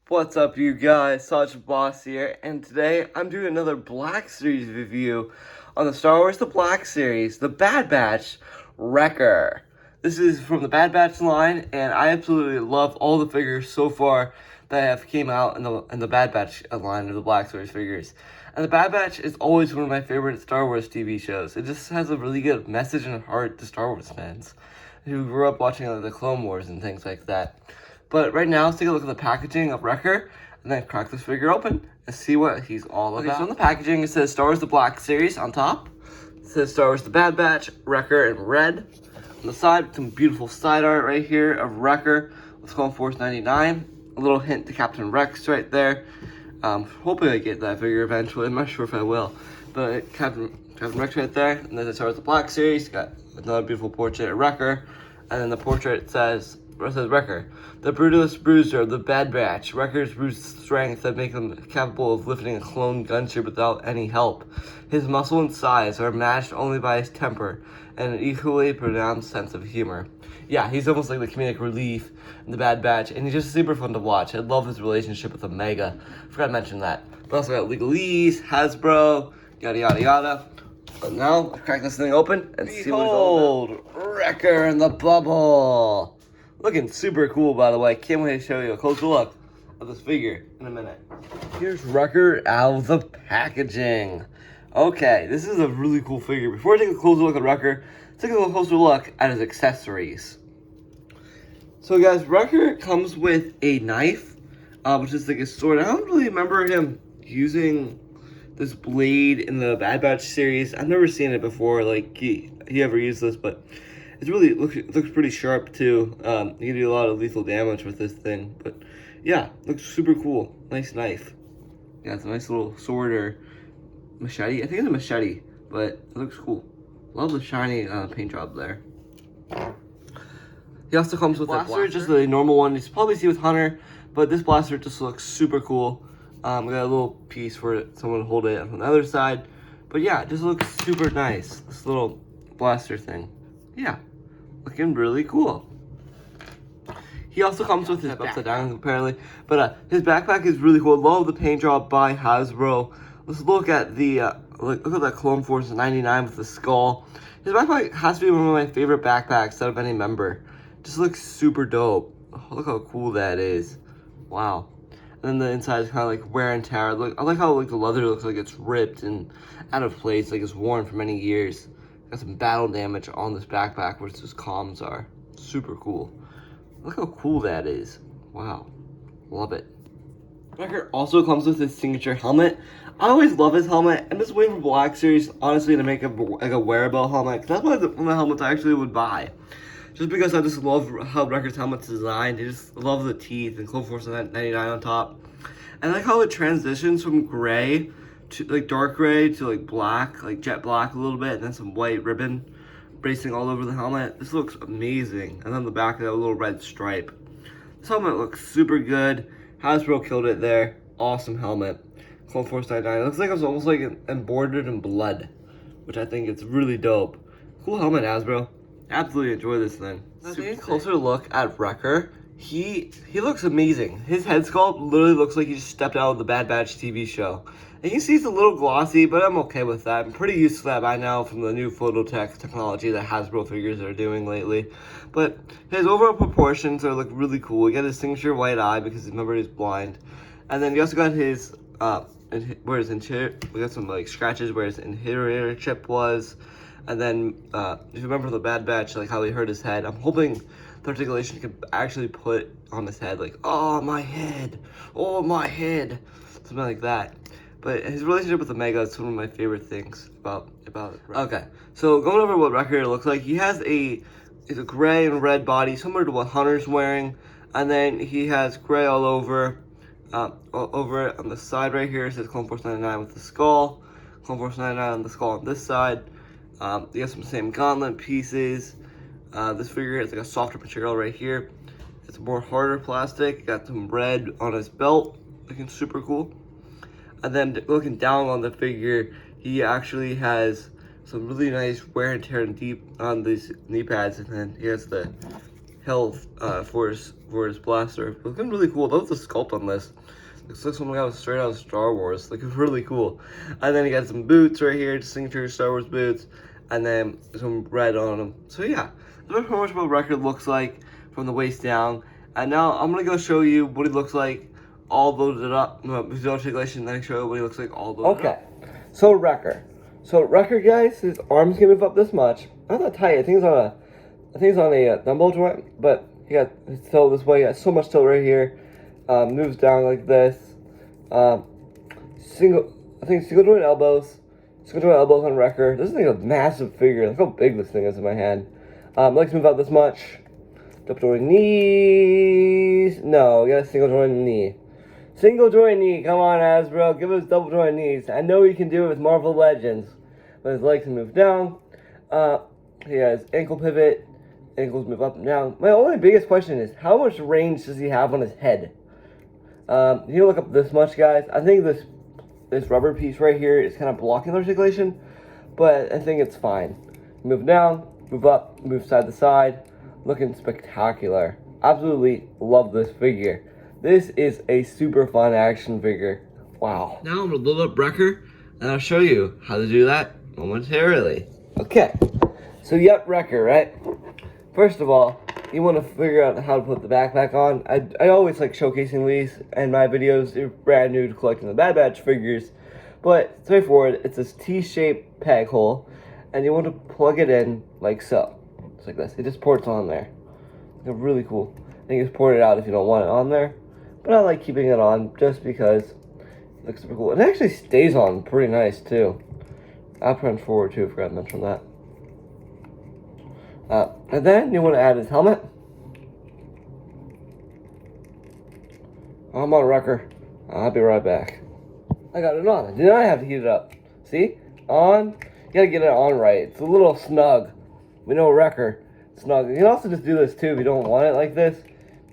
What's up, you guys? Such Boss here, and today I'm doing another Black Series review on the Star Wars The Black Series, The Bad Batch Wrecker. This is from the Bad Batch line, and I absolutely love all the figures so far that have came out in the Bad Batch line of the Black Series figures. And the Bad Batch is always one of my favorite Star Wars TV shows. It just has a really good message and heart to Star Wars fans who grew up watching the Clone Wars and things like that. But right now, let's take a look at the packaging of Wrecker, and then crack this figure open and see what he's all about. Okay, so on the packaging, it says Star Wars The Black Series on top. It says Star Wars The Bad Batch, Wrecker in red. On the side, some beautiful side art right here of Wrecker. Let's call him Force 99. A little hint to Captain Rex right there. Hoping I get that figure eventually. I'm not sure if I will. But Captain Rex right there. And then it starts the Black Series. Got another beautiful portrait of Wrecker. And then the portrait says Wrecker, the brutalist bruiser, the Bad Batch. Wrecker's brute strength that makes him capable of lifting a clone gunship without any help. His muscle and size are matched only by his temper and an equally pronounced sense of humor. Yeah, he's almost like the comedic relief in the Bad Batch, and he's just super fun to watch. I love his relationship with Omega. Forgot to mention that. But also got Legalese, Hasbro, yada yada yada. But now, let's crack this thing open and see what it's all about. Wrecker in the bubble! Looking super cool, by the way. Can't wait to show you a closer look of this figure in a minute. Here's Wrecker out of the packaging. Okay, this is a really cool figure. Before I take a closer look at Wrecker, let's take a little closer look at his accessories. So guys, Wrecker comes with a knife, which is like a sword. I don't really remember him using this blade in the Bad Batch series. I've never seen it before, like he ever used this, but it's really it looks pretty sharp too. You can do a lot of lethal damage with this thing, but yeah, looks super cool. Nice knife. Yeah, it's a nice little sword or machete. I think it's a machete, but it looks cool. Love the shiny paint job there. He also comes with a blaster, just a normal one. You probably see with Hunter, but this blaster just looks super cool. We got a little piece for someone to hold it on the other side. But yeah, it just looks super nice. This little blaster thing. Yeah, looking really cool. He also comes with his upside down apparently. But his backpack is really cool. Love the paint job by Hasbro. Let's look at the look at that Clone Force 99 with the skull. His backpack has to be one of my favorite backpacks out of any member. Just looks super dope. Oh, look how cool that is. Wow. And then the inside is kind of like wear and tear. Look, I like how like the leather looks like it's ripped and out of place, like it's worn for many years. Got some battle damage on this backpack where his comms are. Super cool. Look how cool that is. Wow. Love it. Wrecker also comes with his signature helmet. I always love his helmet. I'm just waiting for Black Series, honestly, to make a wearable helmet. Cause that's one of the helmets I actually would buy. Just because I just love how Wrecker's helmet's designed. I just love the teeth and Clone Force 99 on top. And I like how it transitions from gray to like dark gray to like black, like jet black a little bit, and then some white ribbon bracing all over the helmet. This looks amazing. And then the back of that little red stripe. This helmet looks super good. Hasbro killed it there. Awesome helmet. Clone Force 99. It looks like it's almost like embroidered in blood, which I think is really dope. Cool helmet, Hasbro. Absolutely enjoy this thing. Taking a closer look at Wrecker, he looks amazing. His head sculpt literally looks like he just stepped out of the Bad Batch TV show. And you see it's a little glossy, but I'm okay with that. I'm pretty used to that by now from the new phototech technology that Hasbro figures are doing lately. But his overall proportions are look really cool. You got his signature white eye because remember he's blind. And then you also got his where his interior, we got some like scratches where his interior chip was. And then, if you remember the Bad Batch, like how he hurt his head, I'm hoping the articulation could actually put on his head, like, oh, my head, something like that. But his relationship with Omega is one of my favorite things about Wrecker. Okay, so going over what Wrecker looks like, he has it's a gray and red body, similar to what Hunter's wearing, and then he has gray all over it on the side right here. It says Clone Force 99 with the skull, Clone Force 99 on the skull on this side. You got some same gauntlet pieces. This figure is like a softer material right here. It's more harder plastic. Got some red on his belt, looking super cool. And then looking down on the figure, he actually has some really nice wear and tear and deep on these knee pads. And then he has the health for his blaster. Looking really cool. I love the sculpt on this. Looks like something out straight out of Star Wars. Like, it's really cool. And then he got some boots right here, signature Star Wars boots, and then some red on them. So yeah, that's pretty much what Wrecker looks like from the waist down. And now I'm gonna go show you what he looks like all loaded up. No, with no articulation. Then I show you what he looks like all loaded up. Okay, so Wrecker. So Wrecker, guys, his arms can move up this much. Not that tight. I think it's on a dumbbell joint, but he got his toe this way. He got so much toe right here. Moves down like this. Single joint elbows. Single joint elbows on Wrecker. This thing is a massive figure. Look how big this thing is in my hand. Legs move out this much. Double joint knees. No, we got a single joint knee. Single joint knee. Come on, Hasbro. Give us double joint knees. I know he can do it with Marvel Legends. But his legs can move down. He has ankle pivot. Ankles move up and down. My only biggest question is, how much range does he have on his head? You look up this much, guys. I think this rubber piece right here is kind of blocking the articulation, but I think it's fine. Move down, move up, move side to side. Looking spectacular. Absolutely love this figure. This is a super fun action figure. Wow. Now I'm gonna load up Wrecker, and I'll show you how to do that momentarily. Okay. So yep, Wrecker, right? First of all, you want to figure out how to put the backpack on. I always like showcasing these in my videos. They're brand new to collecting the Bad Batch figures. But straightforward, it's this T-shaped peg hole, and you want to plug it in like so. It's like this. It just ports on there. They're really cool. And you just port it out if you don't want it on there. But I like keeping it on just because it looks super cool. It actually stays on pretty nice too. I'll print forward too, forgot to mention that. And then you want to add his helmet. I'm on Wrecker. I'll be right back. I got it on. I did not have to heat it up. See? On. You gotta get it on right. It's a little snug. We know Wrecker. Snug. You can also just do this too if you don't want it like this.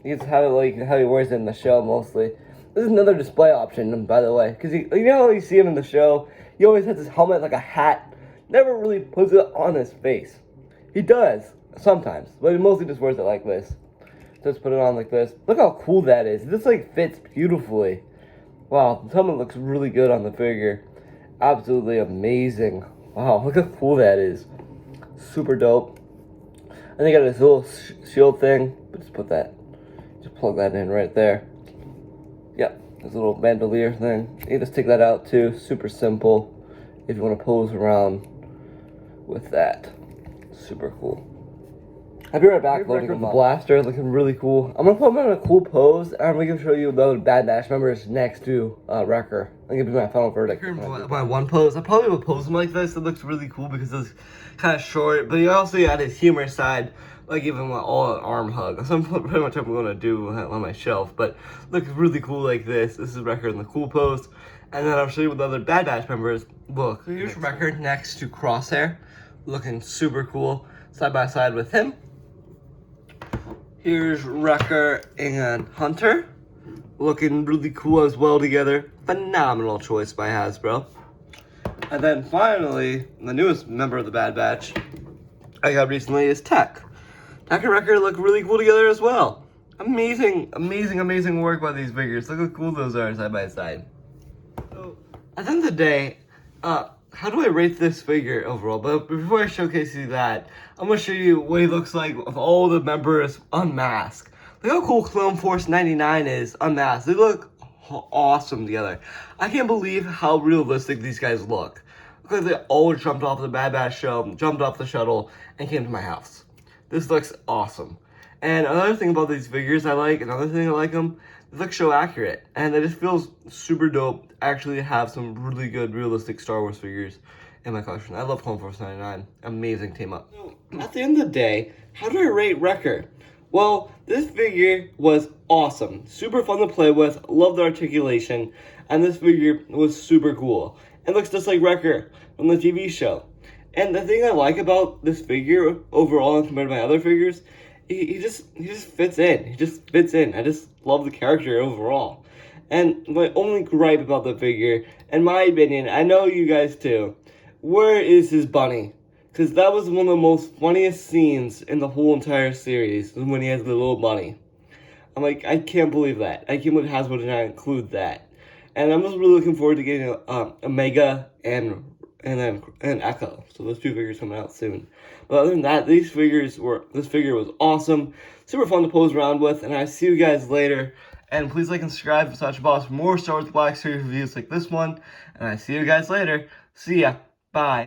You just have it like how he wears it in the show mostly. This is another display option, by the way. Because you know how you see him in the show? He always has his helmet like a hat. Never really puts it on his face. He does, sometimes, but he mostly just wears it like this. Just put it on like this. Look how cool that is. This like fits beautifully. Wow, the helmet looks really good on the figure. Absolutely amazing. Wow, look how cool that is. Super dope. And they got this little shield thing, but just plug that in right there. Yep, this little bandolier thing. You can just take that out too. Super simple if you want to pose around with that. Super cool. I'll be right back loading up the blaster, looking really cool. I'm gonna put him in a cool pose, and I'm gonna show you the Bad Batch members next to Wrecker. I'm gonna be my final verdict. My one pose, I probably would pose him like this. It looks really cool because it's kind of short, but you also got his humor side, like give him all an arm hug. That's pretty much what I'm gonna do on my shelf, but looks really cool like this. This is Wrecker in the cool pose, and then I'll show you what the other Bad Batch members look. So here's Wrecker next to Crosshair, looking super cool, side by side with him. Here's Wrecker and Hunter, looking really cool as well together. Phenomenal choice by Hasbro. And then finally, the newest member of the Bad Batch I got recently is Tech. Tech and Wrecker look really cool together as well. Amazing, amazing, amazing work by these figures. Look how cool those are side by side. So, at the end of the day, how do I rate this figure overall? But before I showcase you that, I'm going to show you what he looks like with all the members unmasked. Look how cool Clone Force 99 is unmasked. They look awesome together. I can't believe how realistic these guys look. Look like they all jumped off the Bad Batch show, jumped off the shuttle, and came to my house. This looks awesome. And another thing about these figures another thing I like them, they look show accurate. And it just feels super dope to actually have some really good, realistic Star Wars figures in my collection. I love Clone Force 99. Amazing team up. So, at the end of the day, how do I rate Wrecker? Well, this figure was awesome. Super fun to play with. Love the articulation. And this figure was super cool. It looks just like Wrecker from the TV show. And the thing I like about this figure overall compared to my other figures, he just fits in. He just fits in. I just love the character overall. And my only gripe about the figure, in my opinion, I know you guys too, where is his bunny? Because that was one of the most funniest scenes in the whole entire series, when he has the little bunny. I'm like, I can't believe that. I can't believe Hasbro did not include that. And I'm just really looking forward to getting a Mega and Echo. So those two figures coming out soon. But other than that, this figure was awesome, super fun to pose around with, and I see you guys later. And please like and subscribe to Such Boss for more Star Wars Black Series reviews like this one. And I see you guys later. See ya. Bye.